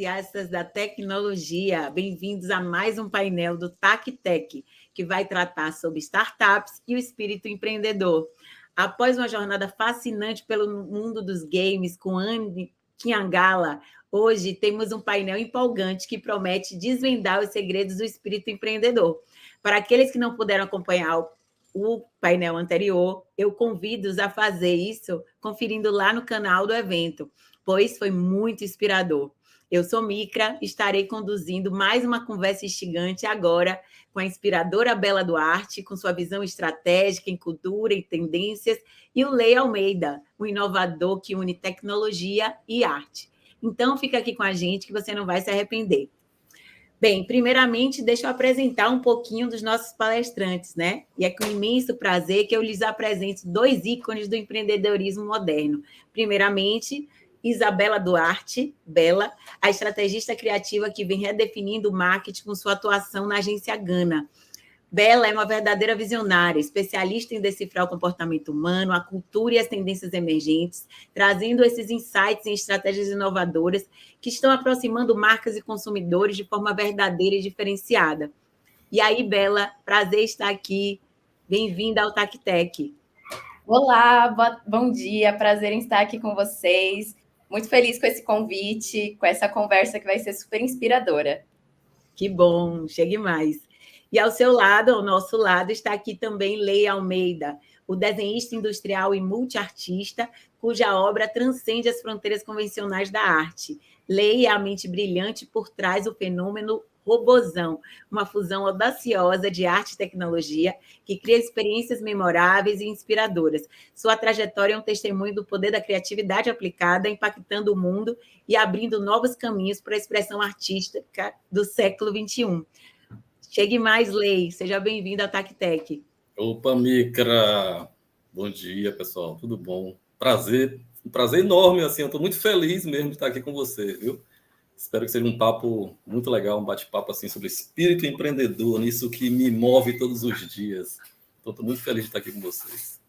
entusiastas da tecnologia. Bem-vindos a mais um painel do TACTEC, que vai tratar sobre startups e o espírito empreendedor. Após uma jornada fascinante pelo mundo dos games com Anne Kiangala, hoje temos um painel empolgante que promete desvendar os segredos do espírito empreendedor. Para aqueles que não puderam acompanhar o painel anterior, eu convido-os a fazer isso conferindo lá no canal do evento, pois foi muito inspirador. Eu sou Micra, estarei conduzindo mais uma conversa instigante agora com a inspiradora Bela Duarte, com sua visão estratégica em cultura e tendências, e o Lei Almeida, o inovador que une tecnologia e arte. Então, fica aqui com a gente que você não vai se arrepender. Bem, primeiramente, deixa eu apresentar um pouquinho dos nossos palestrantes, né? E é com imenso prazer que eu lhes apresento dois ícones do empreendedorismo moderno. Primeiramente, Isabela Duarte, Bela, a estrategista criativa que vem redefinindo o marketing com sua atuação na agência Gana. Bela é uma verdadeira visionária, especialista em decifrar o comportamento humano, a cultura e as tendências emergentes, trazendo esses insights em estratégias inovadoras que estão aproximando marcas e consumidores de forma verdadeira e diferenciada. E aí, Bela, prazer estar aqui. Bem-vinda ao TACTEC. Olá, bom dia, prazer em estar aqui com vocês. Muito feliz com esse convite, com essa conversa que vai ser super inspiradora. Que bom, chegue mais. E ao seu lado, ao nosso lado, está aqui também Lei Almeida, o desenhista industrial e multiartista, cuja obra transcende as fronteiras convencionais da arte. Lei é a mente brilhante por trás do fenômeno Robozão, uma fusão audaciosa de arte e tecnologia que cria experiências memoráveis e inspiradoras. Sua trajetória é um testemunho do poder da criatividade aplicada, impactando o mundo e abrindo novos caminhos para a expressão artística do século XXI. Chegue mais, Lei. Seja bem-vinda ao TACTEC. Opa, Micra. Bom dia, pessoal. Tudo bom? Um prazer enorme, assim. Eu estou muito feliz mesmo de estar aqui com você, viu? Espero que seja um papo muito legal, um bate-papo assim sobre espírito empreendedor, nisso que me move todos os dias. Então, estou muito feliz de estar aqui com vocês.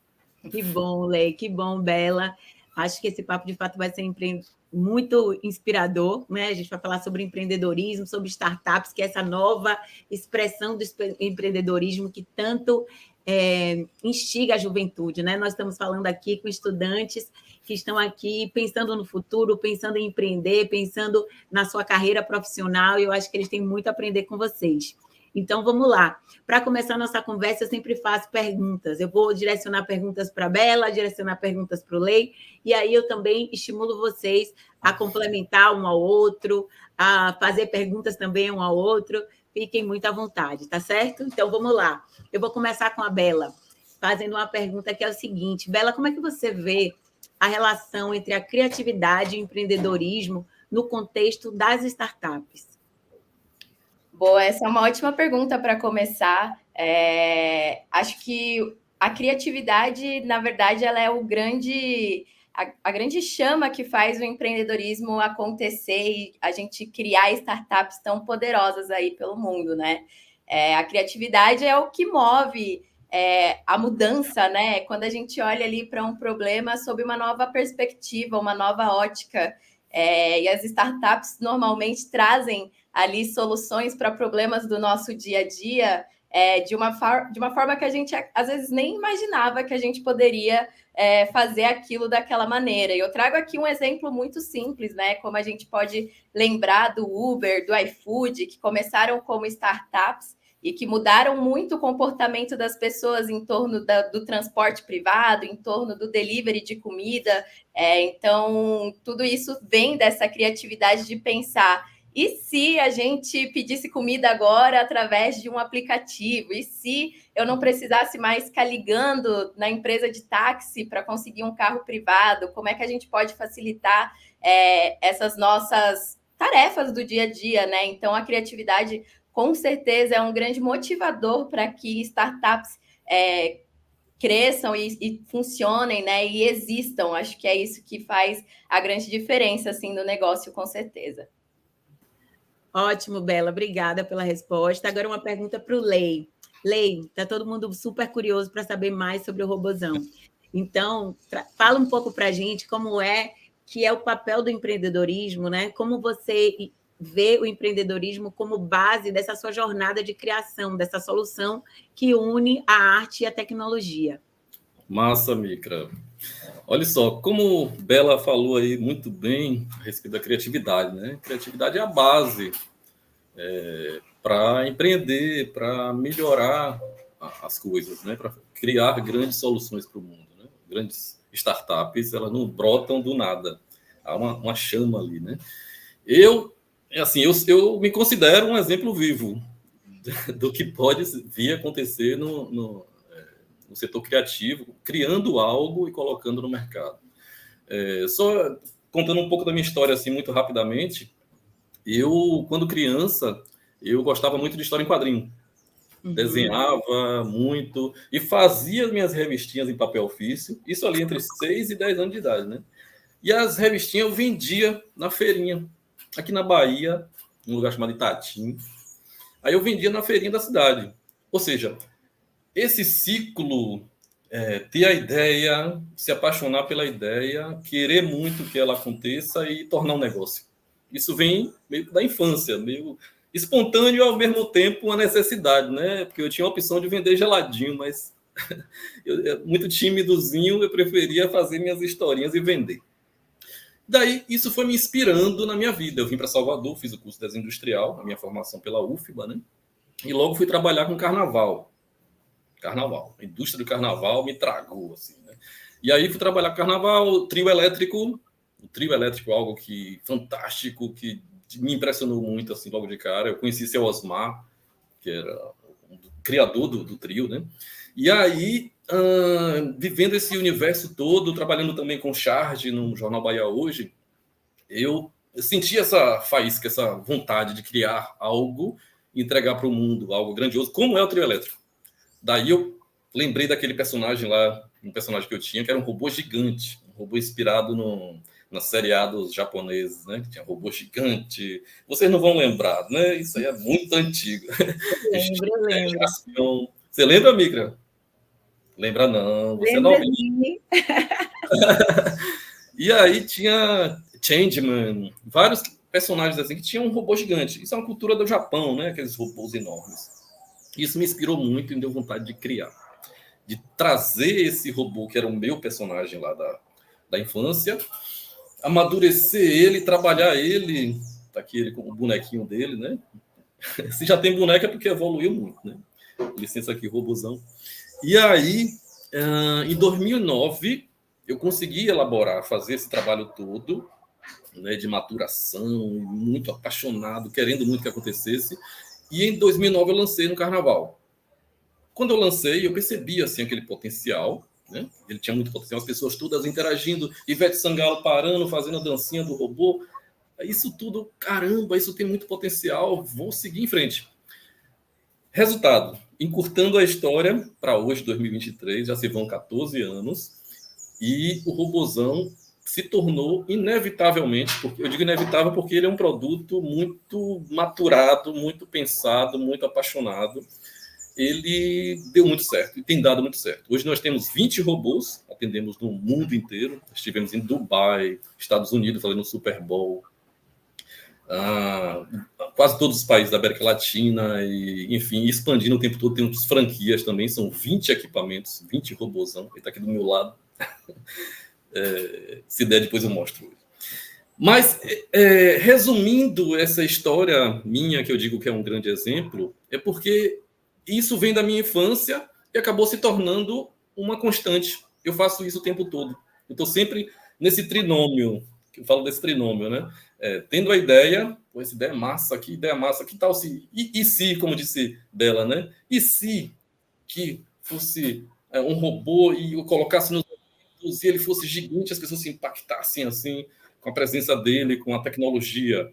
Que bom, Lei. Que bom, Bela. Acho que esse papo, de fato, vai ser muito inspirador, né? A gente vai falar sobre empreendedorismo, sobre startups, que é essa nova expressão do empreendedorismo que tanto instiga a juventude, né? Nós estamos falando aqui com estudantes que estão aqui pensando no futuro, pensando em empreender, pensando na sua carreira profissional, e eu acho que eles têm muito a aprender com vocês. Então, vamos lá. Para começar a nossa conversa, eu sempre faço perguntas. Eu vou direcionar perguntas para a Bela, direcionar perguntas para o Lei, e aí eu também estimulo vocês a complementar um ao outro, a fazer perguntas também um ao outro. Fiquem muito à vontade, tá certo? Então, vamos lá. Eu vou começar com a Bela, fazendo uma pergunta que é o seguinte. Bela, como é que você vê a relação entre a criatividade e o empreendedorismo no contexto das startups? Boa, essa é uma ótima pergunta para começar. Acho que a criatividade, na verdade, ela é a grande chama que faz o empreendedorismo acontecer e a gente criar startups tão poderosas aí pelo mundo, né? A criatividade é o que move a mudança, né? Quando a gente olha ali para um problema sob uma nova perspectiva, uma nova ótica, e as startups normalmente trazem ali soluções para problemas do nosso dia a dia, de uma forma que a gente às vezes nem imaginava que a gente poderia fazer aquilo daquela maneira. E eu trago aqui um exemplo muito simples, né? Como a gente pode lembrar do Uber, do iFood, que começaram como startups e que mudaram muito o comportamento das pessoas em torno do transporte privado, em torno do delivery de comida. Então, tudo isso vem dessa criatividade de pensar: e se a gente pedisse comida agora através de um aplicativo? E se eu não precisasse mais ficar ligando na empresa de táxi para conseguir um carro privado? Como é que a gente pode facilitar essas nossas tarefas do dia a dia, né? Então, a criatividade, com certeza, é um grande motivador para que startups cresçam e funcionem, né? E existam. Acho que é isso que faz a grande diferença, assim, no negócio, com certeza. Ótimo, Bela, obrigada pela resposta. Agora uma pergunta para o Lei. Lei, está todo mundo super curioso para saber mais sobre o Robozão. Então, fala um pouco para a gente como que é o papel do empreendedorismo, né? Como você vê o empreendedorismo como base dessa sua jornada de criação, dessa solução que une a arte e a tecnologia. Massa, Micra. Olha só, como Bela falou aí muito bem a respeito da criatividade, né? Criatividade é a base para empreender, para melhorar as coisas, né? Para criar grandes soluções para o mundo, né? Grandes startups, elas não brotam do nada. Há uma chama ali, né? Eu me considero um exemplo vivo do que pode vir a acontecer no setor criativo, criando algo e colocando no mercado. Só contando um pouco da minha história, assim, muito rapidamente, quando criança, eu gostava muito de história em quadrinho. Desenhava muito e fazia minhas revistinhas em papel ofício, isso ali entre 6 e 10 anos de idade, né? E as revistinhas eu vendia na feirinha, aqui na Bahia, num lugar chamado Itatim. Aí eu vendia na feirinha da cidade. Ou seja, esse ciclo, ter a ideia, se apaixonar pela ideia, querer muito que ela aconteça e tornar um negócio. Isso vem meio da infância, meio espontâneo e ao mesmo tempo uma necessidade, né? Porque eu tinha a opção de vender geladinho, mas muito tímidozinho, eu preferia fazer minhas historinhas e vender. Daí, isso foi me inspirando na minha vida. Eu vim para Salvador, fiz o curso de desenho industrial, a minha formação pela UFBA, né? E logo fui trabalhar com carnaval. A indústria do carnaval me tragou, assim, né? E aí fui trabalhar com carnaval, o trio elétrico, algo que fantástico, que me impressionou muito, assim, logo de cara. Eu conheci seu Osmar, que era o criador do trio, né? E aí, vivendo esse universo todo, trabalhando também com Charge no Jornal Bahia Hoje, eu senti essa faísca, essa vontade de criar algo e entregar para o mundo, algo grandioso, como é o trio elétrico. Daí eu lembrei daquele personagem lá, um personagem que eu tinha, que era um robô gigante, um robô inspirado nos seriados japoneses, né? Que tinha robô gigante. Vocês não vão lembrar, né? Isso aí é muito antigo. Eu lembro. Você lembra, Micra? Lembra não, você não lembra. E aí tinha Changeman, vários personagens assim que tinham um robô gigante. Isso é uma cultura do Japão, né? Aqueles robôs enormes. Isso me inspirou muito e me deu vontade de criar, de trazer esse robô que era o meu personagem lá da infância, amadurecer ele, trabalhar ele, tá aqui ele com o bonequinho dele, né? Se já tem boneca é porque evoluiu muito, né? Licença aqui, robôzão. E aí, em 2009, eu consegui fazer esse trabalho todo, né, de maturação, muito apaixonado, querendo muito que acontecesse. E em 2009 eu lancei no Carnaval. Quando eu lancei, eu percebi assim, aquele potencial, né? Ele tinha muito potencial, as pessoas todas interagindo, Ivete Sangalo parando, fazendo a dancinha do robô. Isso tudo, caramba, isso tem muito potencial, vou seguir em frente. Resultado, encurtando a história para hoje, 2023, já se vão 14 anos, e o robozão se tornou inevitavelmente, porque eu digo inevitável porque ele é um produto muito maturado, muito pensado, muito apaixonado. Ele deu muito certo e tem dado muito certo. Hoje nós temos 20 robôs, atendemos no mundo inteiro. Estivemos em Dubai, Estados Unidos, fazendo Super Bowl, quase todos os países da América Latina, e, enfim, expandindo o tempo todo. Temos franquias também, são 20 equipamentos, 20 robôzão. Ele está aqui do meu lado. Se der, depois eu mostro. Mas, resumindo essa história minha, que eu digo que é um grande exemplo, é porque isso vem da minha infância e acabou se tornando uma constante. Eu faço isso o tempo todo. Eu estou sempre nesse trinômio, que eu falo desse trinômio, né? Tendo a ideia, pô, essa ideia é massa, que tal se... E se, como disse Bela, né? E se que fosse um robô e eu colocasse nos ouvidos e ele fosse gigante, as pessoas se impactassem assim, com a presença dele, com a tecnologia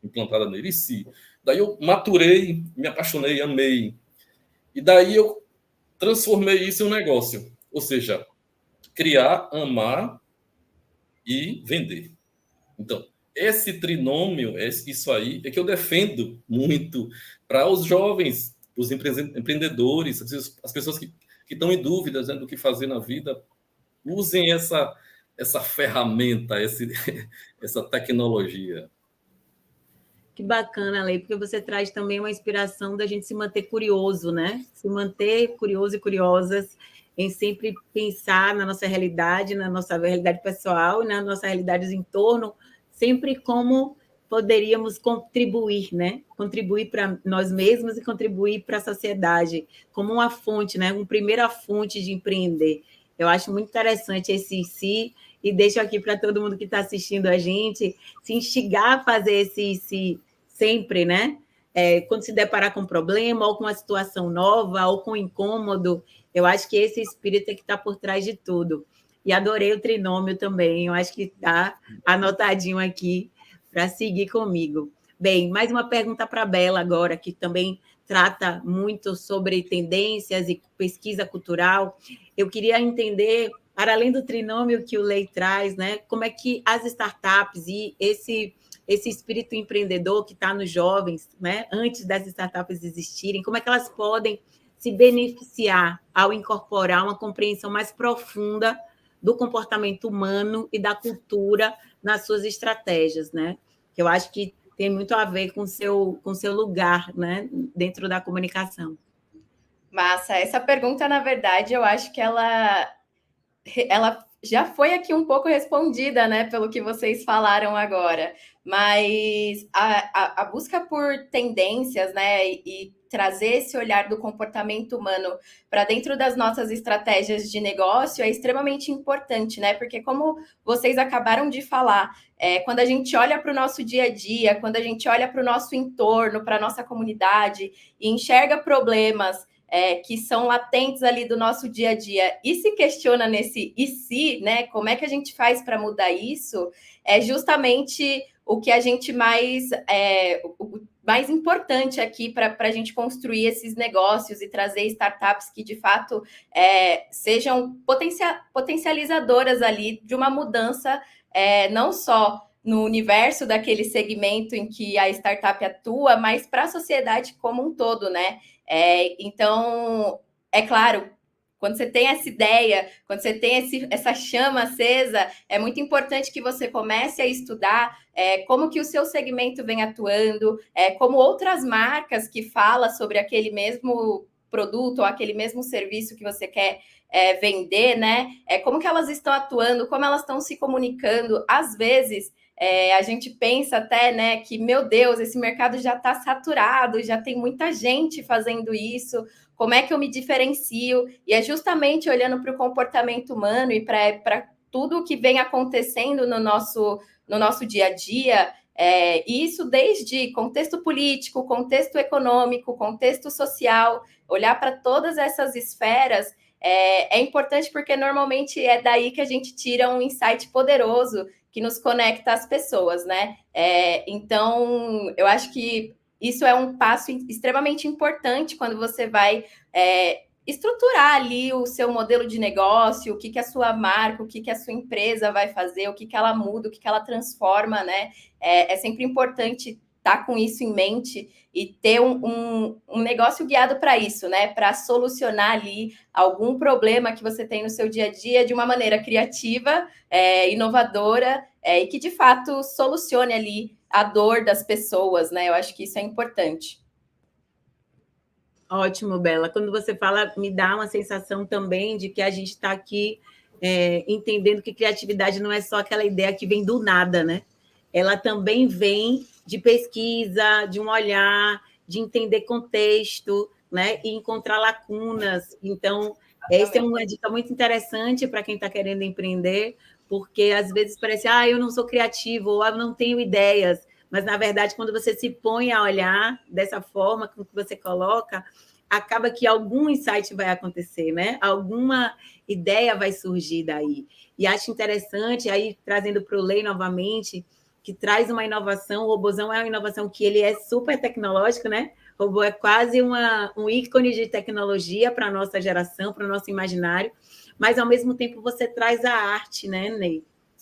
implantada nele. E se? Daí eu maturei, me apaixonei, amei. E daí eu transformei isso em um negócio. Ou seja, criar, amar e vender. Então, esse trinômio, isso aí, é que eu defendo muito para os jovens, os empreendedores, as pessoas que estão em dúvidas, né, do que fazer na vida. Usem essa ferramenta, essa tecnologia. Que bacana, Lei, porque você traz também uma inspiração da gente se manter curioso, né? Se manter curioso e curiosas em sempre pensar na nossa realidade pessoal e na nossa realidade do entorno, sempre como poderíamos contribuir, né? Contribuir para nós mesmos e contribuir para a sociedade, como uma fonte, né? Uma primeira fonte de empreender. Eu acho muito interessante esse si, e deixo aqui para todo mundo que está assistindo a gente se instigar a fazer esse sempre, né? Quando se deparar com um problema, ou com uma situação nova, ou com um incômodo, eu acho que esse espírito é que está por trás de tudo. E adorei o trinômio também, eu acho que está anotadinho aqui para seguir comigo. Bem, mais uma pergunta para a Bela agora, que também trata muito sobre tendências e pesquisa cultural. Eu queria entender, para além do trinômio que o Lei traz, né, como é que as startups e esse espírito empreendedor que está nos jovens, né, antes das startups existirem, como é que elas podem se beneficiar ao incorporar uma compreensão mais profunda do comportamento humano e da cultura nas suas estratégias, né? Que eu acho que tem muito a ver com o seu lugar, né, dentro da comunicação. Massa, essa pergunta, na verdade, eu acho que ela já foi aqui um pouco respondida, né, pelo que vocês falaram agora, mas a busca por tendências, né, e trazer esse olhar do comportamento humano para dentro das nossas estratégias de negócio é extremamente importante, né, porque como vocês acabaram de falar, quando a gente olha para o nosso dia a dia, quando a gente olha para o nosso entorno, para a nossa comunidade e enxerga problemas que são latentes ali do nosso dia a dia e se questiona nesse e se, né? Como é que a gente faz para mudar isso? É justamente o que a gente o mais importante aqui para a gente construir esses negócios e trazer startups que de fato sejam potencializadoras ali de uma mudança, não só no universo daquele segmento em que a startup atua, mas para a sociedade como um todo, né? Então, é claro, quando você tem essa ideia, quando você tem essa chama acesa, é muito importante que você comece a estudar como que o seu segmento vem atuando, como outras marcas que falam sobre aquele mesmo produto ou aquele mesmo serviço que você quer vender, né? Como que elas estão atuando, como elas estão se comunicando. Às vezes, a gente pensa até, né, que, meu Deus, esse mercado já está saturado, já tem muita gente fazendo isso, como é que eu me diferencio? E é justamente olhando para o comportamento humano e para tudo o que vem acontecendo no nosso dia a dia, isso desde contexto político, contexto econômico, contexto social, olhar para todas essas esferas é importante porque normalmente é daí que a gente tira um insight poderoso que nos conecta às pessoas, né? Então, eu acho que isso é um passo extremamente importante quando você vai estruturar ali o seu modelo de negócio, o que a sua marca, o que a sua empresa vai fazer, o que ela muda, o que ela transforma, né? É sempre importante estar com isso em mente e ter um negócio guiado para isso, né? Para solucionar ali algum problema que você tem no seu dia a dia de uma maneira criativa, inovadora, e que de fato solucione ali a dor das pessoas, né? Eu acho que isso é importante. Ótimo, Bela. Quando você fala, me dá uma sensação também de que a gente está aqui entendendo que criatividade não é só aquela ideia que vem do nada, né? Ela também vem de pesquisa, de um olhar, de entender contexto, né? E encontrar lacunas. Então, essa é uma dica muito interessante para quem está querendo empreender, porque às vezes parece, eu não sou criativo, ou eu não tenho ideias. Mas, na verdade, quando você se põe a olhar dessa forma, como que você coloca, acaba que algum insight vai acontecer, né? Alguma ideia vai surgir daí. E acho interessante, aí trazendo para o Lei novamente, que traz uma inovação, o robôzão é uma inovação que ele é super tecnológico, né? O robô é quase um ícone de tecnologia para a nossa geração, para o nosso imaginário, mas, ao mesmo tempo, você traz a arte, né,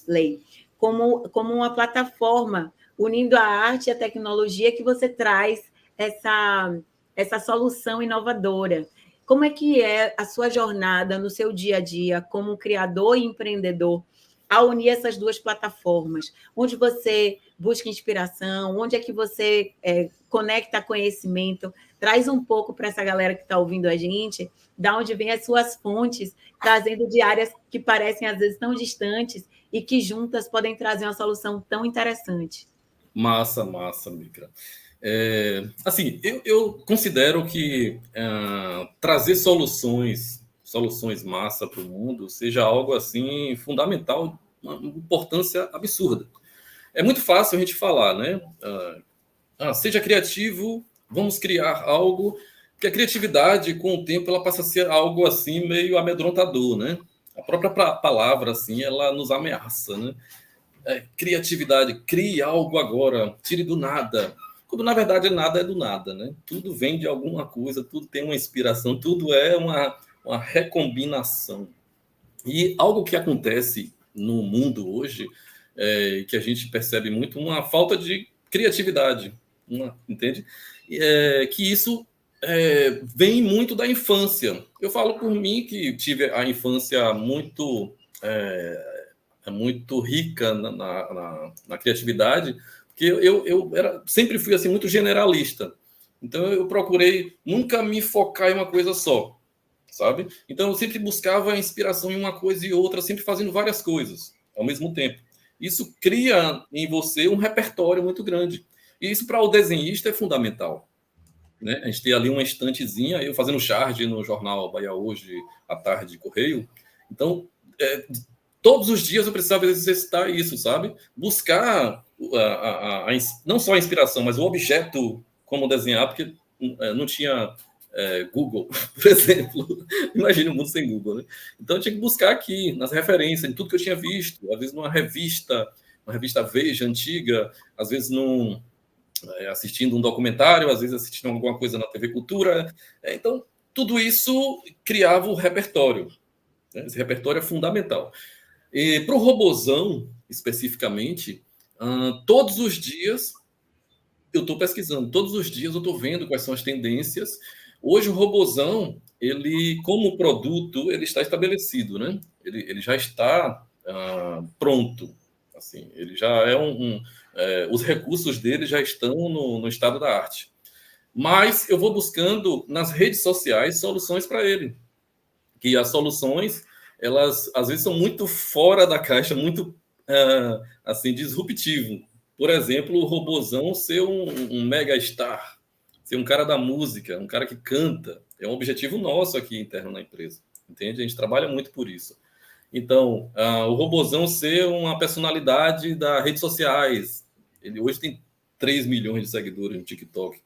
Lei? Como uma plataforma, unindo a arte e a tecnologia, que você traz essa solução inovadora. Como é que é a sua jornada no seu dia a dia como criador e empreendedor, ao unir essas duas plataformas, onde você busca inspiração? Onde é que você conecta conhecimento? Traz um pouco para essa galera que está ouvindo a gente, da onde vêm as suas fontes, trazendo de áreas que parecem, às vezes, tão distantes e que juntas podem trazer uma solução tão interessante. Massa, Micra. Assim, eu considero que trazer soluções massa para o mundo seja algo assim fundamental, uma importância absurda. É muito fácil a gente falar, né? Seja criativo, vamos criar algo, que a criatividade, com o tempo, ela passa a ser algo assim meio amedrontador, né? A própria palavra, assim, ela nos ameaça, né? Criatividade, crie algo agora, tire do nada. Quando, na verdade, nada é do nada, né? Tudo vem de alguma coisa, tudo tem uma inspiração, tudo é uma recombinação. E algo que acontece no mundo hoje, que a gente percebe muito, uma falta de criatividade, entende? Que isso vem muito da infância. Eu falo por mim que tive a infância muito rica na criatividade, porque eu sempre fui assim muito generalista. Então eu procurei nunca me focar em uma coisa só, sabe? Então eu sempre buscava inspiração em uma coisa e outra, sempre fazendo várias coisas ao mesmo tempo. Isso cria em você um repertório muito grande. E isso para o desenhista é fundamental, né? A gente tem ali uma estantezinha, eu fazendo charge no jornal Bahia Hoje, à tarde, Correio. Então, todos os dias eu precisava exercitar isso, sabe? Buscar não só a inspiração, mas o objeto como desenhar, porque não tinha Google, por exemplo. Imagina um mundo sem Google, né? Então eu tinha que buscar aqui, nas referências, em tudo que eu tinha visto, às vezes numa revista Veja, antiga, às vezes assistindo um documentário, às vezes assistindo alguma coisa na TV Cultura. Então, tudo isso criava o repertório. Né? Esse repertório é fundamental. E para o Robozão, especificamente, todos os dias eu estou pesquisando, todos os dias eu estou vendo quais são as tendências. Hoje o Robozão, ele, como produto, ele está estabelecido, né? Ele já está pronto. Assim, ele já é os recursos dele já estão no estado da arte. Mas eu vou buscando nas redes sociais soluções para ele. Que as soluções, elas às vezes são muito fora da caixa, muito assim, disruptivo. Por exemplo, o Robozão ser um mega star, ser um cara da música, um cara que canta. É um objetivo nosso aqui interno na empresa. Entende? A gente trabalha muito por isso. Então, o Robozão ser uma personalidade das redes sociais. Ele hoje tem 3 milhões de seguidores no TikTok.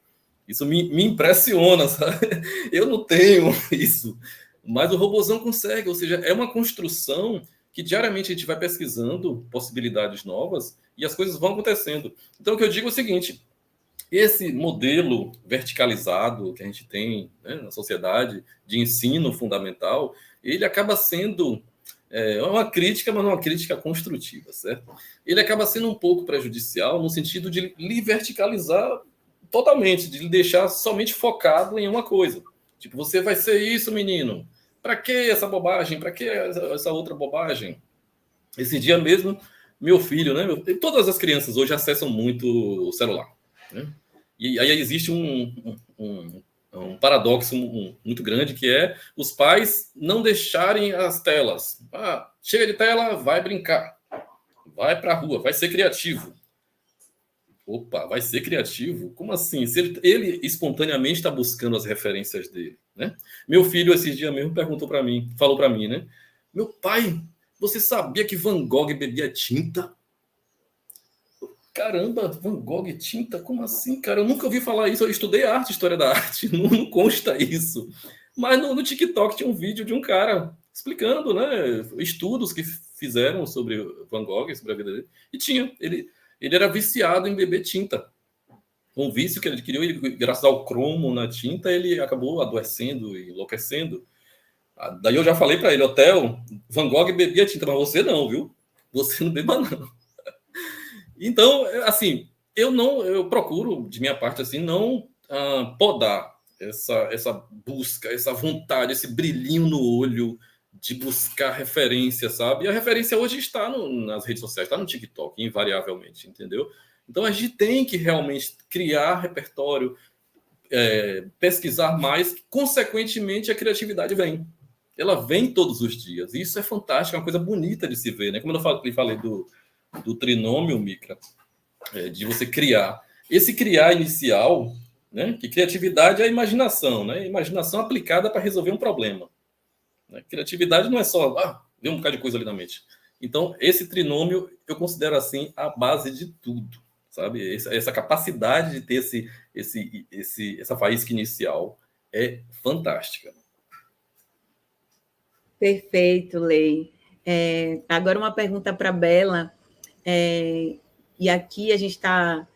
Isso me impressiona, sabe? Eu não tenho isso. Mas o Robozão consegue, ou seja, é uma construção que diariamente a gente vai pesquisando possibilidades novas e as coisas vão acontecendo. Então, o que eu digo é o seguinte, esse modelo verticalizado que a gente tem, né, na sociedade de ensino fundamental, ele acaba sendo uma crítica, mas uma crítica construtiva, certo? Ele acaba sendo um pouco prejudicial no sentido de lhe verticalizar totalmente, de lhe deixar somente focado em uma coisa. Tipo, você vai ser isso, menino. Para que essa bobagem? Para que essa outra bobagem? Esse dia mesmo, meu filho, né? Todas as crianças hoje acessam muito o celular, né? E aí existe um paradoxo muito grande, que é os pais não deixarem as telas. Chega de tela, vai brincar. Vai para a rua, vai ser criativo. Opa, vai ser criativo? Como assim? Se ele espontaneamente está buscando as referências dele, né? Meu filho, esses dias mesmo, falou para mim, né? Meu pai, você sabia que Van Gogh bebia tinta? Caramba, Van Gogh tinta? Como assim, cara? Eu nunca ouvi falar isso. Eu estudei arte, história da arte, não consta isso. Mas no TikTok tinha um vídeo de um cara explicando, né, estudos que fizeram sobre Van Gogh, sobre a vida dele. E ele era viciado em beber tinta. Um vício que ele adquiriu, e graças ao cromo na tinta, ele acabou adoecendo e enlouquecendo. Daí eu já falei para ele, Theo, Van Gogh bebia tinta, mas você não, viu? Você não beba, não. Então, assim, eu procuro, de minha parte, assim, não podar essa busca, essa vontade, esse brilhinho no olho de buscar referência, sabe? E a referência hoje está nas redes sociais, está no TikTok, invariavelmente, entendeu? Então, a gente tem que realmente criar repertório, pesquisar mais, consequentemente, a criatividade vem. Ela vem todos os dias. E isso é fantástico, é uma coisa bonita de se ver, né? Como eu falei do trinômio, Micra, de você criar. Esse criar inicial, né? Que criatividade é a imaginação, né? Imaginação aplicada para resolver um problema. Né? Criatividade não é só ver um bocado de coisa ali na mente. Então, esse trinômio eu considero assim a base de tudo, sabe? Essa capacidade de ter essa faísca inicial é fantástica. Perfeito, Lei. Agora uma pergunta para a Bela. E aqui a gente está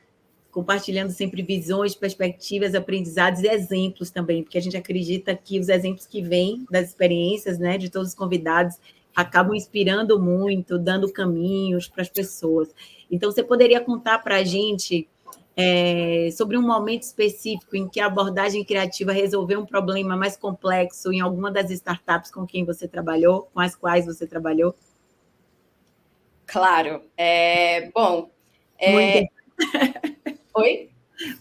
compartilhando sempre visões, perspectivas, aprendizados e exemplos também, porque a gente acredita que os exemplos que vêm das experiências, né, de todos os convidados acabam inspirando muito, dando caminhos para as pessoas. Então, você poderia contar para a gente sobre um momento específico em que a abordagem criativa resolveu um problema mais complexo em alguma das startups com quem você trabalhou, com as quais você trabalhou? Claro. Oi?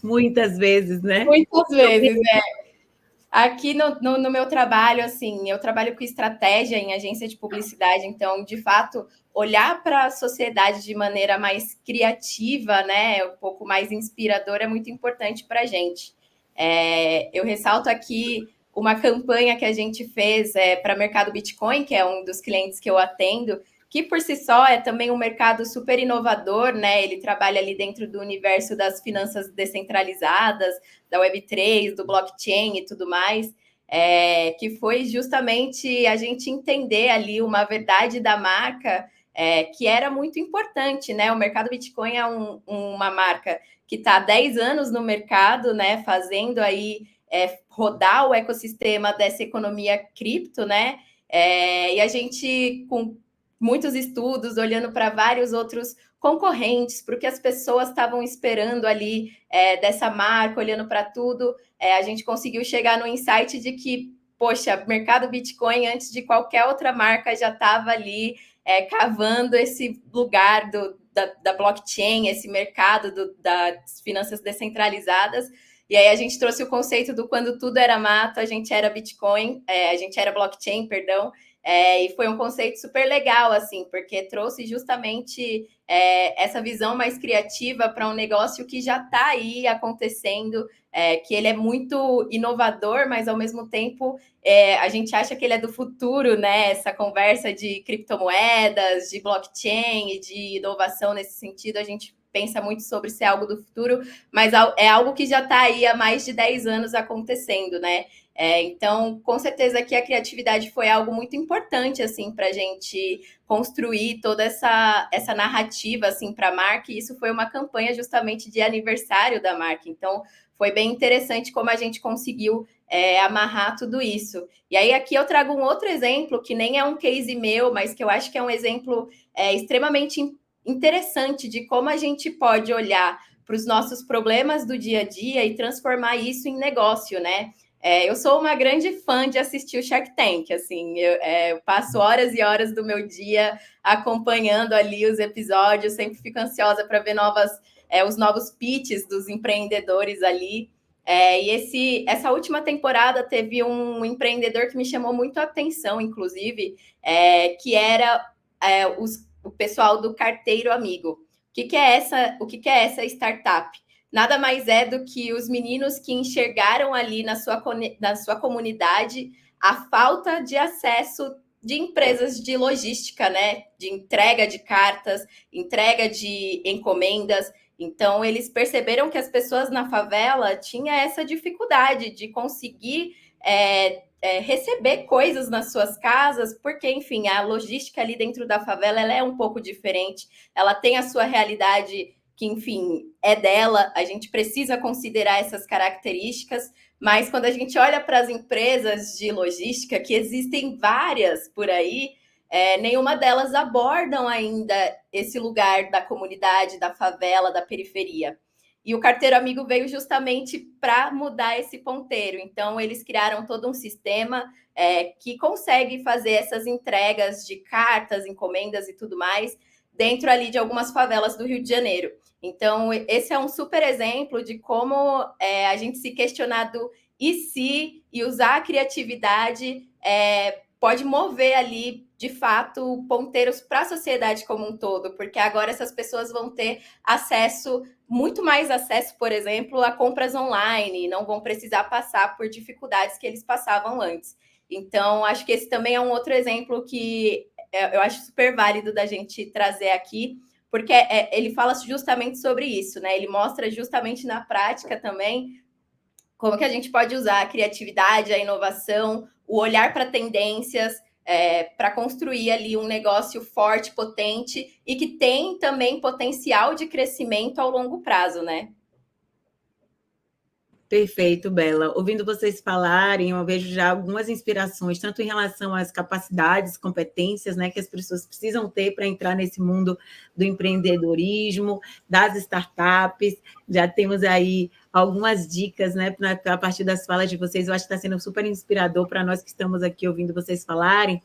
Muitas vezes, né? Muitas vezes, Aqui no meu trabalho, assim, eu trabalho com estratégia em agência de publicidade, então, de fato, olhar para a sociedade de maneira mais criativa, né, um pouco mais inspiradora, é muito importante para a gente. Eu ressalto aqui uma campanha que a gente fez para o mercado Bitcoin, que é um dos clientes que eu atendo, que por si só é também um mercado super inovador, né? Ele trabalha ali dentro do universo das finanças descentralizadas, da Web3, do blockchain e tudo mais, que foi justamente a gente entender ali uma verdade da marca que era muito importante, né? O mercado Bitcoin é uma marca que está há 10 anos no mercado, né? Fazendo aí rodar o ecossistema dessa economia cripto, né? E a gente, com muitos estudos, olhando para vários outros concorrentes, porque as pessoas estavam esperando ali dessa marca, olhando para tudo, a gente conseguiu chegar no insight de que, poxa, mercado Bitcoin, antes de qualquer outra marca, já estava ali cavando esse lugar da blockchain, esse mercado das finanças descentralizadas. E aí a gente trouxe o conceito do quando tudo era mato, a gente era Bitcoin, a gente era blockchain, perdão. E foi um conceito super legal, assim, porque trouxe justamente essa visão mais criativa para um negócio que já está aí acontecendo, que ele é muito inovador, mas ao mesmo tempo a gente acha que ele é do futuro, né? Essa conversa de criptomoedas, de blockchain e de inovação nesse sentido, a gente pensa muito sobre ser algo do futuro, mas é algo que já está aí há mais de 10 anos acontecendo, né? Então, com certeza que a criatividade foi algo muito importante, assim, para a gente construir toda essa narrativa, assim, para a marca, e isso foi uma campanha justamente de aniversário da marca. Então, foi bem interessante como a gente conseguiu amarrar tudo isso. E aí, aqui eu trago um outro exemplo, que nem é um case meu, mas que eu acho que é um exemplo extremamente interessante de como a gente pode olhar para os nossos problemas do dia a dia e transformar isso em negócio, né? Eu sou uma grande fã de assistir o Shark Tank, assim, eu passo horas e horas do meu dia acompanhando ali os episódios, sempre fico ansiosa para ver os novos pitches dos empreendedores ali. E essa última temporada teve um empreendedor que me chamou muito a atenção, inclusive, que era o pessoal do Carteiro Amigo. O que é essa startup? Nada mais é do que os meninos que enxergaram ali na sua comunidade a falta de acesso de empresas de logística, né? De entrega de cartas, entrega de encomendas. Então, eles perceberam que as pessoas na favela tinham essa dificuldade de conseguir receber coisas nas suas casas, porque, enfim, a logística ali dentro da favela ela é um pouco diferente, ela tem a sua realidade que, enfim, é dela, a gente precisa considerar essas características, mas quando a gente olha para as empresas de logística, que existem várias por aí, nenhuma delas abordam ainda esse lugar da comunidade, da favela, da periferia. E o Carteiro Amigo veio justamente para mudar esse ponteiro. Então, eles criaram todo um sistema que consegue fazer essas entregas de cartas, encomendas e tudo mais, dentro ali de algumas favelas do Rio de Janeiro. Então, esse é um super exemplo de como a gente se questionar do e se, e usar a criatividade pode mover ali, de fato, ponteiros para a sociedade como um todo, porque agora essas pessoas vão ter acesso, muito mais acesso, por exemplo, a compras online, não vão precisar passar por dificuldades que eles passavam antes. Então, acho que esse também é um outro exemplo que eu acho super válido da gente trazer aqui, porque ele fala justamente sobre isso, né? Ele mostra justamente na prática também como que a gente pode usar a criatividade, a inovação, o olhar para tendências, para construir ali um negócio forte, potente e que tem também potencial de crescimento ao longo prazo, né? Perfeito, Bela. Ouvindo vocês falarem, eu vejo já algumas inspirações, tanto em relação às capacidades, competências, né, que as pessoas precisam ter para entrar nesse mundo do empreendedorismo, das startups. Já temos aí algumas dicas, né, a partir das falas de vocês. Eu acho que está sendo super inspirador para nós que estamos aqui ouvindo vocês falarem.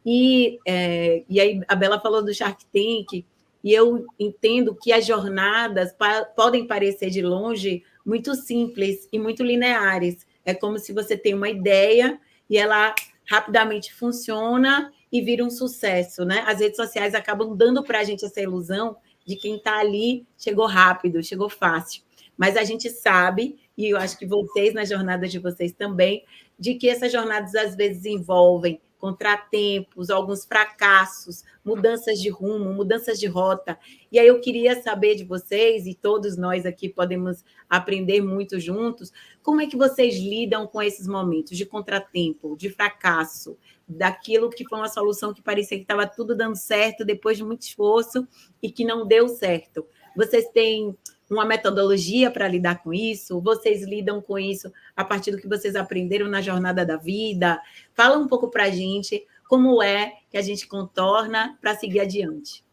E aí a Bela falou do Shark Tank, e eu entendo que as jornadas podem parecer de longe muito simples e muito lineares. É como se você tem uma ideia e ela rapidamente funciona e vira um sucesso, né? As redes sociais acabam dando para a gente essa ilusão de quem está ali chegou rápido, chegou fácil. Mas a gente sabe, e eu acho que vocês, na jornada de vocês também, de que essas jornadas às vezes envolvem contratempos, alguns fracassos, mudanças de rumo, mudanças de rota. E aí eu queria saber de vocês, e todos nós aqui podemos aprender muito juntos, como é que vocês lidam com esses momentos de contratempo, de fracasso, daquilo que foi uma solução que parecia que estava tudo dando certo depois de muito esforço e que não deu certo. Vocês têm uma metodologia para lidar com isso? Vocês lidam com isso a partir do que vocês aprenderam na jornada da vida? Fala um pouco para a gente como é que a gente contorna para seguir adiante.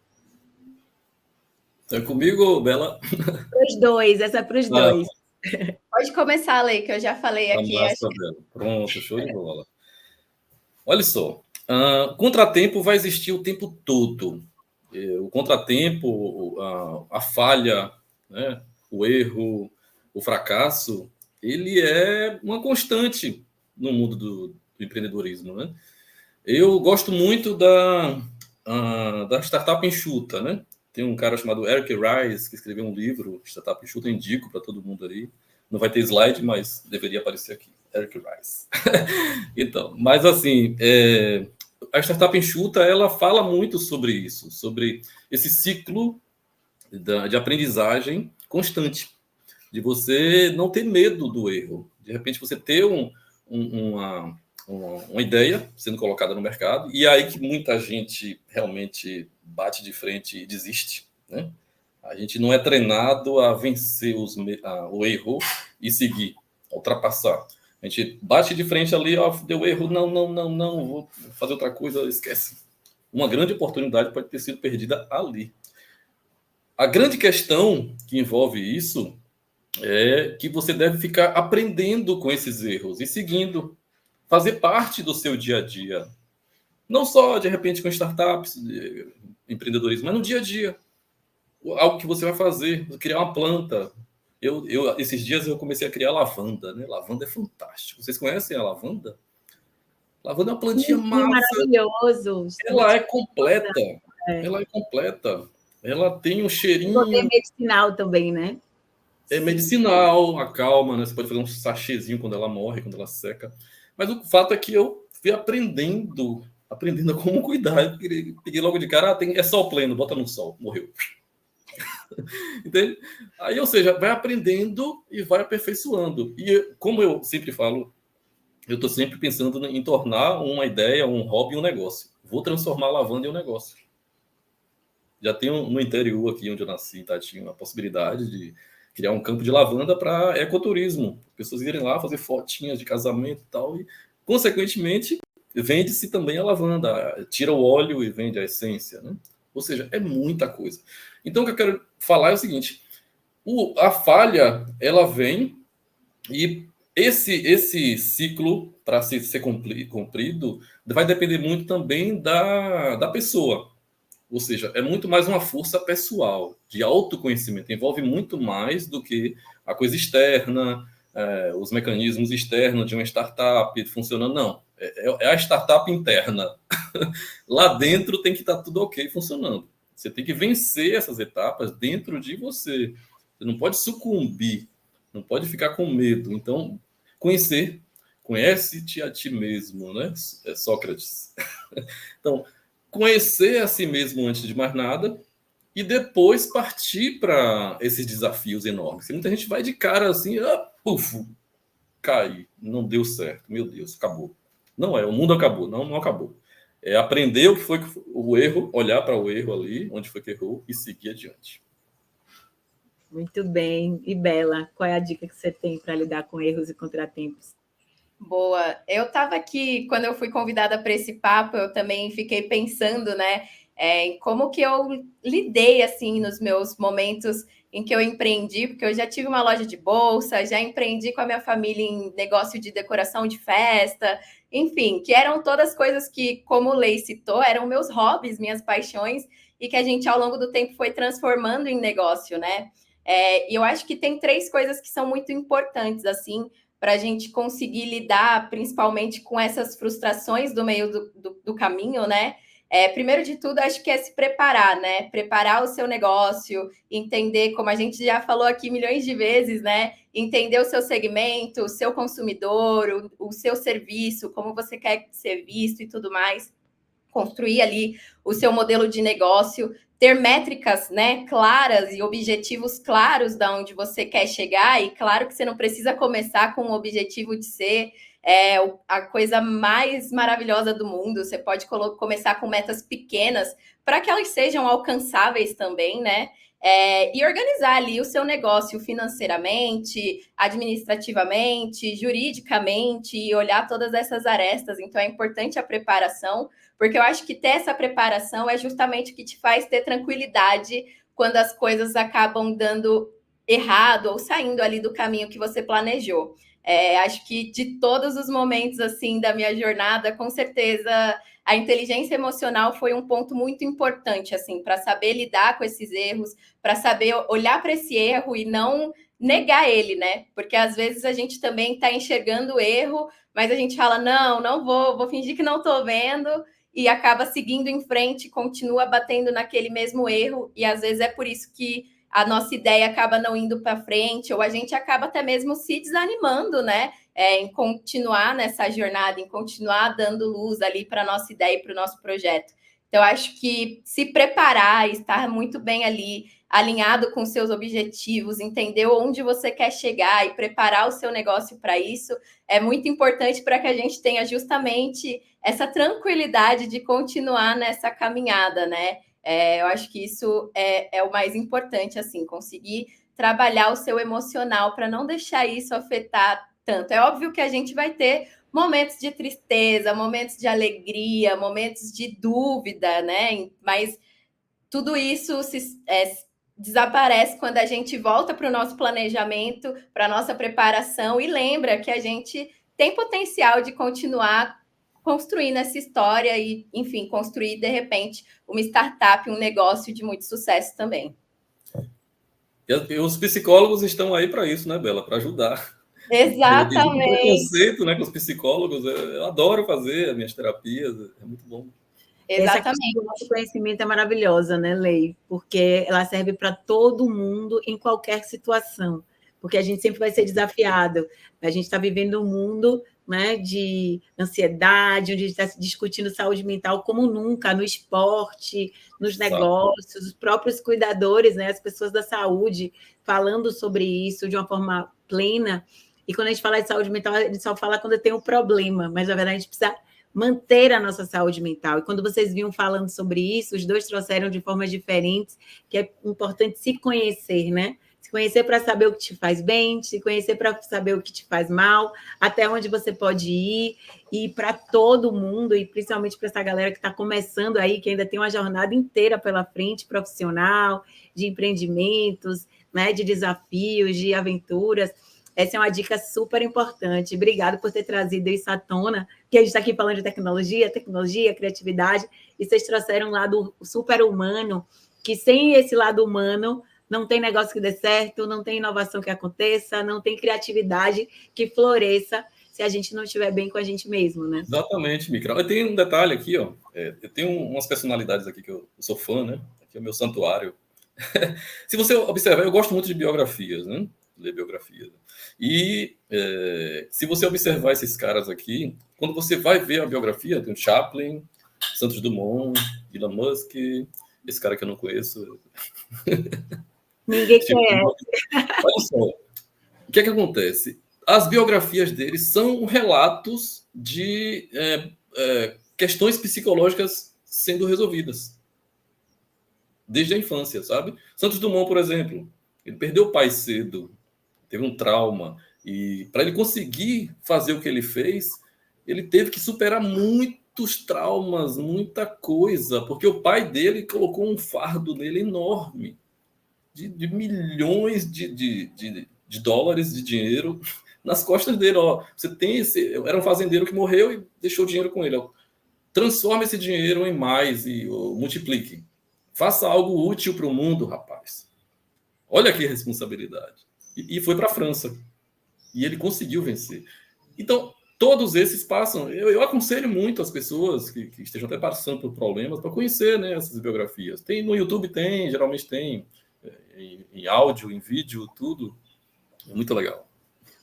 É comigo, Bela? Para os dois, essa é para os dois. Pode começar, Lei, que eu já falei aqui. Massa, Bela. Pronto, show de bola. Olha só, contratempo vai existir o tempo todo. O contratempo, a falha, né, o erro, o fracasso, ele é uma constante no mundo do empreendedorismo, né? Eu gosto muito da startup enxuta, né? Tem um cara chamado Eric Ries que escreveu um livro, Startup Enxuta, eu indico para todo mundo ali. Não vai ter slide, mas deveria aparecer aqui. Eric Ries. Então, mas assim, a startup enxuta, ela fala muito sobre isso, sobre esse ciclo de aprendizagem constante, de você não ter medo do erro. De repente, você ter uma ideia sendo colocada no mercado, e aí que muita gente realmente bate de frente e desiste, né? A gente não é treinado a vencer o erro e seguir, ultrapassar. A gente bate de frente ali, ó, deu erro, não, vou fazer outra coisa, esquece. Uma grande oportunidade pode ter sido perdida ali. A grande questão que envolve isso é que você deve ficar aprendendo com esses erros e seguindo, fazer parte do seu dia a dia. Não só, de repente, com startups, empreendedorismo, mas no dia a dia. Algo que você vai fazer, criar uma planta. Esses dias eu comecei a criar lavanda, né? Lavanda é fantástico. Vocês conhecem a lavanda? Lavanda é uma plantinha maravilhoso. Ela é completa. Ela é completa. Ela tem um cheirinho. É medicinal também, né? É medicinal, acalma, né? Você pode fazer um sachêzinho quando ela morre, quando ela seca. Mas o fato é que eu fui aprendendo a como cuidar. Eu peguei logo de cara, é sol pleno, bota no sol, morreu. Entende? Aí, ou seja, vai aprendendo e vai aperfeiçoando. E como eu sempre falo, eu estou sempre pensando em tornar uma ideia, um hobby, um negócio. Vou transformar a lavanda em um negócio. Já tenho no interior aqui onde eu nasci, tá? Tinha a possibilidade de criar um campo de lavanda para ecoturismo. Pessoas irem lá fazer fotinhas de casamento e tal. E, consequentemente, vende-se também a lavanda. Tira o óleo e vende a essência, né? Ou seja, é muita coisa. Então, o que eu quero falar é o seguinte. A falha, ela vem e esse ciclo, para ser cumprido, vai depender muito também da pessoa. Ou seja, é muito mais uma força pessoal, de autoconhecimento. Envolve muito mais do que a coisa externa, os mecanismos externos de uma startup funcionando. Não, é a startup interna. Lá dentro tem que estar tudo ok funcionando. Você tem que vencer essas etapas dentro de você. Você não pode sucumbir, não pode ficar com medo. Então, conhece-te a ti mesmo, né? É Sócrates. Então, conhecer a si mesmo antes de mais nada e depois partir para esses desafios enormes. Muita gente vai de cara assim, puf, cai, não deu certo, meu Deus, acabou. Não o mundo acabou, não acabou. É aprender o que foi o erro, olhar para o erro ali, onde foi que errou e seguir adiante. Muito bem. E Bela, qual é a dica que você tem para lidar com erros e contratempos? Boa. Eu estava aqui, quando eu fui convidada para esse papo, eu também fiquei pensando, né, em como que eu lidei, assim, nos meus momentos em que eu empreendi, porque eu já tive uma loja de bolsa, já empreendi com a minha família em negócio de decoração de festa, enfim, que eram todas coisas que, como o Lei citou, eram meus hobbies, minhas paixões, e que a gente, ao longo do tempo, foi transformando em negócio, né? E eu acho que tem 3 coisas que são muito importantes, assim, para a gente conseguir lidar, principalmente com essas frustrações do meio do caminho, né? Primeiro de tudo, acho que é se preparar, né? Preparar o seu negócio, entender, como a gente já falou aqui milhões de vezes, né? Entender o seu segmento, o seu consumidor, o seu serviço, como você quer ser visto e tudo mais. Construir ali o seu modelo de negócio, ter métricas, né, claras e objetivos claros de onde você quer chegar. E claro que você não precisa começar com o objetivo de ser a coisa mais maravilhosa do mundo. Você pode começar com metas pequenas para que elas sejam alcançáveis também, né? E organizar ali o seu negócio financeiramente, administrativamente, juridicamente, e olhar todas essas arestas. Então, é importante a preparação, porque eu acho que ter essa preparação é justamente o que te faz ter tranquilidade quando as coisas acabam dando errado ou saindo ali do caminho que você planejou. Acho que de todos os momentos assim da minha jornada, com certeza a inteligência emocional foi um ponto muito importante assim para saber lidar com esses erros, para saber olhar para esse erro e não negar ele, né? Porque às vezes a gente também está enxergando o erro, mas a gente fala, não vou fingir que não estou vendo, e acaba seguindo em frente, continua batendo naquele mesmo erro, e às vezes é por isso que a nossa ideia acaba não indo para frente, ou a gente acaba até mesmo se desanimando, né? Em continuar nessa jornada, em continuar dando luz ali para a nossa ideia e para o nosso projeto. Então, acho que se preparar, estar muito bem ali, alinhado com seus objetivos, entender onde você quer chegar e preparar o seu negócio para isso, é muito importante para que a gente tenha justamente essa tranquilidade de continuar nessa caminhada, né? Eu acho que isso é o mais importante, assim, conseguir trabalhar o seu emocional para não deixar isso afetar tanto. É óbvio que a gente vai ter momentos de tristeza, momentos de alegria, momentos de dúvida, né? Mas tudo isso desaparece quando a gente volta para o nosso planejamento, para a nossa preparação e lembra que a gente tem potencial de continuar construindo essa história e, enfim, construir, de repente, uma startup, um negócio de muito sucesso também. E os psicólogos estão aí para isso, né, Bela? Para ajudar. Exatamente. Tem muito preconceito, né, com os psicólogos. Eu adoro fazer as minhas terapias, é muito bom. Exatamente. Essa conhecimento é maravilhosa, né, Lei? Porque ela serve para todo mundo em qualquer situação. Porque a gente sempre vai ser desafiado. A gente está vivendo um mundo, né, de ansiedade, onde a gente está discutindo saúde mental como nunca, no esporte, nos negócios, os próprios cuidadores, né, as pessoas da saúde, falando sobre isso de uma forma plena. E quando a gente fala de saúde mental, a gente só fala quando tem um problema, mas na verdade a gente precisa manter a nossa saúde mental. E quando vocês vinham falando sobre isso, os dois trouxeram de formas diferentes, que é importante se conhecer, né? Se conhecer para saber o que te faz bem, se conhecer para saber o que te faz mal, até onde você pode ir, e para todo mundo, e principalmente para essa galera que está começando aí, que ainda tem uma jornada inteira pela frente, profissional, de empreendimentos, né, de desafios, de aventuras. Essa é uma dica super importante. Obrigada por ter trazido isso à tona, que a gente está aqui falando de tecnologia, criatividade, e vocês trouxeram um lado super-humano, que sem esse lado humano não tem negócio que dê certo, não tem inovação que aconteça, não tem criatividade que floresça se a gente não estiver bem com a gente mesmo, né? Exatamente, Micra. Eu tenho um detalhe aqui, ó. Eu tenho umas personalidades aqui que eu sou fã, né? Aqui é o meu santuário. Se você observar, eu gosto muito de biografias, né? Ler biografias. E se você observar esses caras aqui, quando você vai ver a biografia, tem o Chaplin, Santos Dumont, Elon Musk, esse cara que eu não conheço. Ninguém conhece. Olha só, o que é que acontece? As biografias deles são relatos de questões psicológicas sendo resolvidas desde a infância, sabe? Santos Dumont, por exemplo, ele perdeu o pai cedo, teve um trauma, e para ele conseguir fazer o que ele fez, ele teve que superar muitos traumas, muita coisa, porque o pai dele colocou um fardo nele enorme, de milhões de dólares de dinheiro nas costas dele. Ó, você tem era um fazendeiro que morreu e deixou o dinheiro com ele. Ó, transforme esse dinheiro em mais e multiplique. Faça algo útil para o mundo, rapaz. Olha que responsabilidade. E foi para a França. E ele conseguiu vencer. Então, todos esses passam. Eu aconselho muito as pessoas que estejam até passando por problemas para conhecer, né, essas biografias. Tem no YouTube, geralmente tem em áudio, em vídeo, tudo. É muito legal.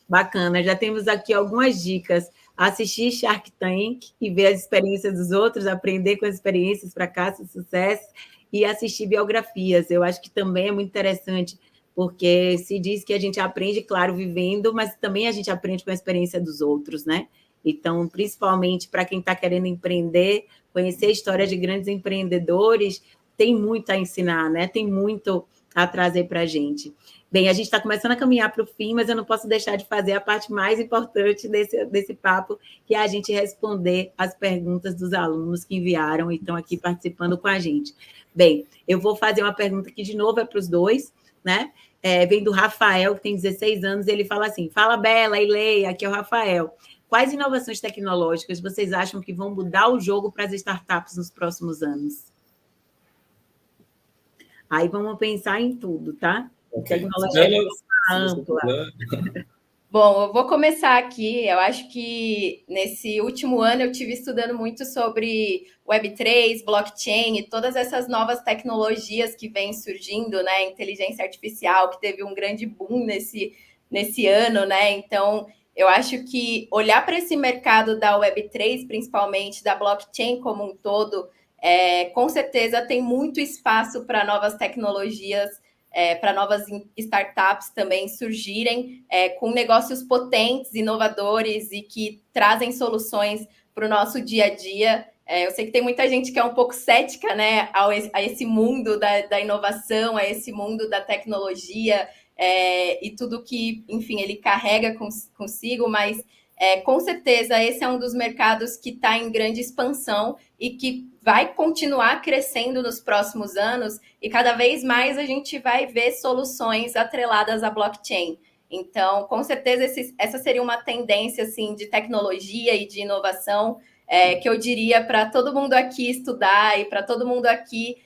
Bacana. Já temos aqui algumas dicas. Assistir Shark Tank e ver as experiências dos outros, aprender com as experiências, fracassos, sucesso, e assistir biografias. Eu acho que também é muito interessante, porque se diz que a gente aprende, claro, vivendo, mas também a gente aprende com a experiência dos outros, né? Então, principalmente para quem está querendo empreender, conhecer a história de grandes empreendedores, tem muito a ensinar, né? Tem muito a trazer para a gente. Bem, a gente está começando a caminhar para o fim, mas eu não posso deixar de fazer a parte mais importante desse papo, que é a gente responder as perguntas dos alunos que enviaram e estão aqui participando com a gente. Bem, eu vou fazer uma pergunta que, de novo, é para os dois, né? Vem do Rafael, que tem 16 anos, e ele fala assim: fala, Bela e Leia, aqui é o Rafael. Quais inovações tecnológicas vocês acham que vão mudar o jogo para as startups nos próximos anos? Aí vamos pensar em tudo, tá? Okay. Tecnologia ampla. Bom, eu vou começar aqui. Eu acho que nesse último ano eu tive estudando muito sobre Web3, blockchain e todas essas novas tecnologias que vêm surgindo, né? Inteligência artificial, que teve um grande boom nesse ano, né? Então, eu acho que olhar para esse mercado da Web3, principalmente da blockchain como um todo, com certeza tem muito espaço para novas tecnologias, para novas startups também surgirem com negócios potentes, inovadores e que trazem soluções para o nosso dia a dia. Eu sei que tem muita gente que é um pouco cética, né, a esse mundo da inovação, a esse mundo da tecnologia e tudo que, enfim, ele carrega consigo, mas com certeza esse é um dos mercados que está em grande expansão e que vai continuar crescendo nos próximos anos, e cada vez mais a gente vai ver soluções atreladas à blockchain. Então, com certeza, essa seria uma tendência assim, de tecnologia e de inovação que eu diria para todo mundo aqui estudar e para todo mundo aqui,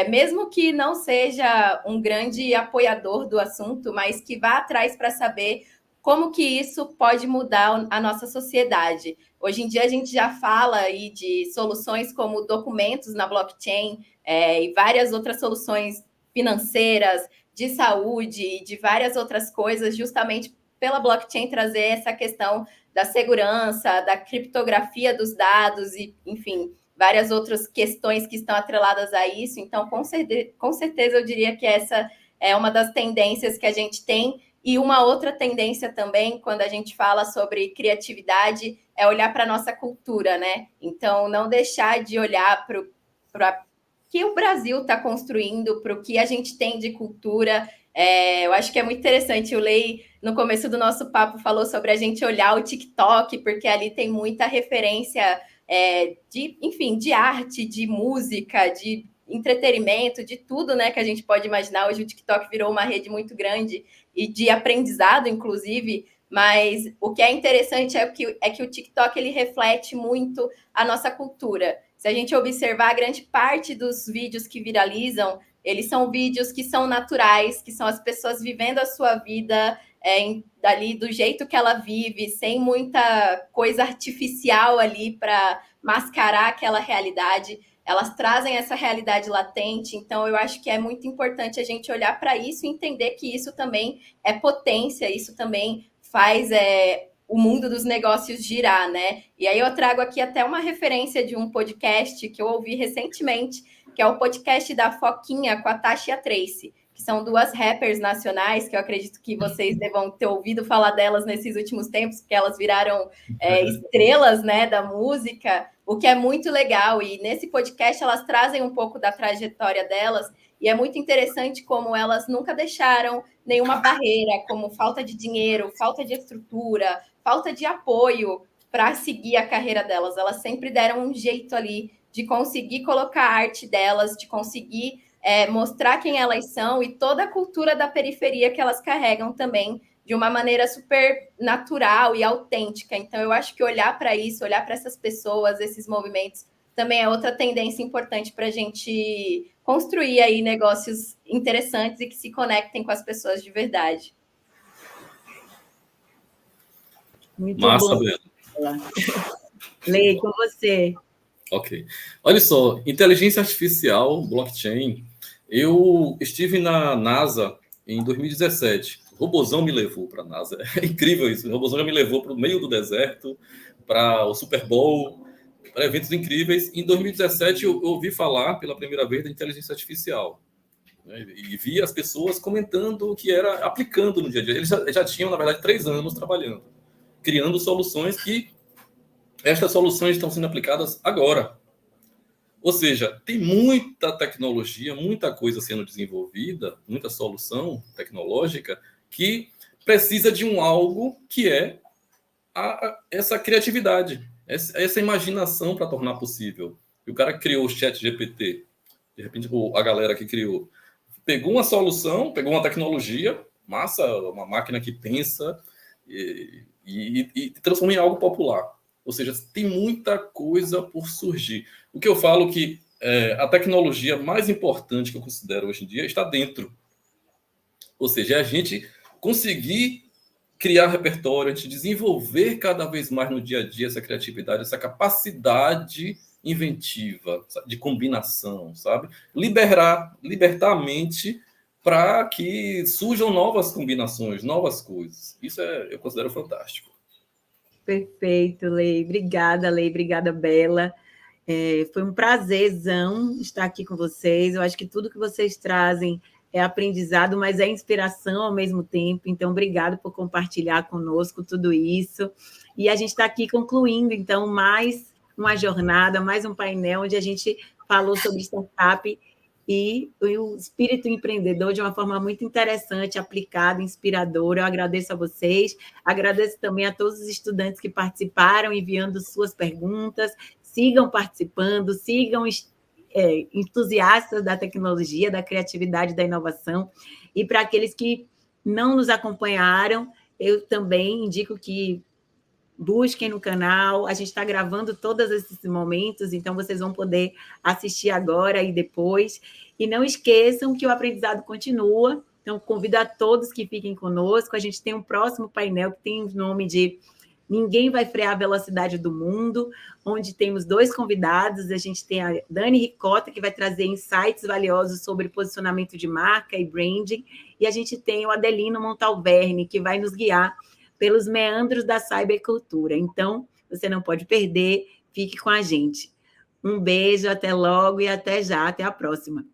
mesmo que não seja um grande apoiador do assunto, mas que vá atrás para saber como que isso pode mudar a nossa sociedade. Hoje em dia a gente já fala aí de soluções como documentos na blockchain e várias outras soluções financeiras, de saúde, de várias outras coisas, justamente pela blockchain trazer essa questão da segurança, da criptografia dos dados e, enfim, várias outras questões que estão atreladas a isso. Então, com certeza eu diria que essa é uma das tendências que a gente tem. E uma outra tendência também, quando a gente fala sobre criatividade, é olhar para a nossa cultura, né? Então, não deixar de olhar para o que o Brasil está construindo, para o que a gente tem de cultura. Eu acho que é muito interessante. O Lei, no começo do nosso papo, falou sobre a gente olhar o TikTok, porque ali tem muita referência de arte, de música, de entretenimento, de tudo, né, que a gente pode imaginar. Hoje o TikTok virou uma rede muito grande e de aprendizado, inclusive, Mas o que é interessante é que o TikTok ele reflete muito a nossa cultura. Se a gente observar, grande parte dos vídeos que viralizam, eles são vídeos que são naturais, que são as pessoas vivendo a sua vida dali do jeito que ela vive, sem muita coisa artificial ali para mascarar aquela realidade. Elas trazem essa realidade latente, então eu acho que é muito importante a gente olhar para isso e entender que isso também é potência, isso também faz o mundo dos negócios girar, né? E aí eu trago aqui até uma referência de um podcast que eu ouvi recentemente, que é o podcast da Foquinha com a Tasha e a Tracy, que são duas rappers nacionais, que eu acredito que vocês devam ter ouvido falar delas nesses últimos tempos, porque elas viraram estrelas, né, da música, o que é muito legal. E nesse podcast elas trazem um pouco da trajetória delas, e é muito interessante como elas nunca deixaram nenhuma barreira, como falta de dinheiro, falta de estrutura, falta de apoio para seguir a carreira delas. Elas sempre deram um jeito ali de conseguir colocar a arte delas, de conseguir mostrar quem elas são e toda a cultura da periferia que elas carregam também de uma maneira super natural e autêntica. Então, eu acho que olhar para isso, olhar para essas pessoas, esses movimentos, também é outra tendência importante para a gente construir aí negócios interessantes e que se conectem com as pessoas de verdade. Muito Massa, bom. Bela. Lei, com você. Ok. Olha só, inteligência artificial, blockchain. Eu estive na NASA em 2017. O robozão me levou para a NASA. É incrível isso. O robozão já me levou para o meio do deserto, para o Super Bowl, para eventos incríveis. Em 2017, eu ouvi falar pela primeira vez da inteligência artificial. Né? E vi as pessoas comentando que era aplicando no dia a dia. Eles já tinham, na verdade, 3 anos trabalhando, criando soluções que estas soluções estão sendo aplicadas agora. Ou seja, tem muita tecnologia, muita coisa sendo desenvolvida, muita solução tecnológica que precisa de algo que é essa criatividade, essa imaginação para tornar possível. E o cara que criou o ChatGPT, de repente a galera que criou, pegou uma solução, pegou uma tecnologia, massa, uma máquina que pensa e transformou em algo popular. Ou seja, tem muita coisa por surgir. O que eu falo que a tecnologia mais importante que eu considero hoje em dia está dentro. Ou seja, é a gente conseguir criar repertório, a gente desenvolver cada vez mais no dia a dia essa criatividade, essa capacidade inventiva, de combinação, sabe? Libertar a mente para que surjam novas combinações, novas coisas. Isso eu considero fantástico. Perfeito, Lei. Obrigada, Lei. Obrigada, Bela. Foi um prazerzão estar aqui com vocês. Eu acho que tudo que vocês trazem é aprendizado, mas é inspiração ao mesmo tempo. Então, obrigado por compartilhar conosco tudo isso. E a gente está aqui concluindo, então, mais uma jornada, mais um painel, onde a gente falou sobre startup e o espírito empreendedor de uma forma muito interessante, aplicada, inspiradora. Eu agradeço a vocês, agradeço também a todos os estudantes que participaram, enviando suas perguntas. Sigam participando, sigam entusiastas da tecnologia, da criatividade, da inovação. E para aqueles que não nos acompanharam, eu também indico que busquem no canal, a gente está gravando todos esses momentos, então vocês vão poder assistir agora e depois. E não esqueçam que o aprendizado continua, então convido a todos que fiquem conosco. A gente tem um próximo painel que tem o nome de Ninguém Vai Frear a Velocidade do Mundo, onde temos 2 convidados. A gente tem a Dani Ricota, que vai trazer insights valiosos sobre posicionamento de marca e branding, e a gente tem o Adelino Montalverne, que vai nos guiar pelos meandros da cybercultura. Então, você não pode perder, fique com a gente. Um beijo, até logo e até já, até a próxima.